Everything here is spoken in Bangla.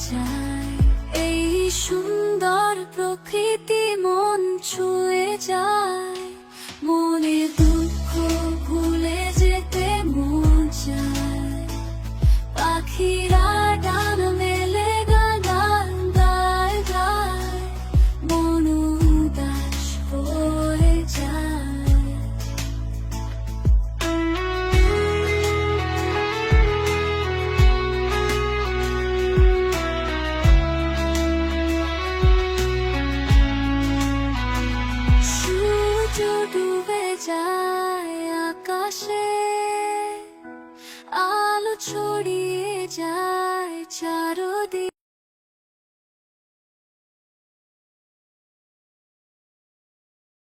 যায়। এই সুন্দর প্রকৃতি মন ছুঁয়ে যায়, মনে দুঃখ ভুলে যেতে মন চায়। পাখিরা ডানা মেলে গান গায় গায়, মন উদাস হয়ে যায়। সূর্য ডুবে যায় আকাশে, আলো ছড়িয়ে যায় চারদিকে।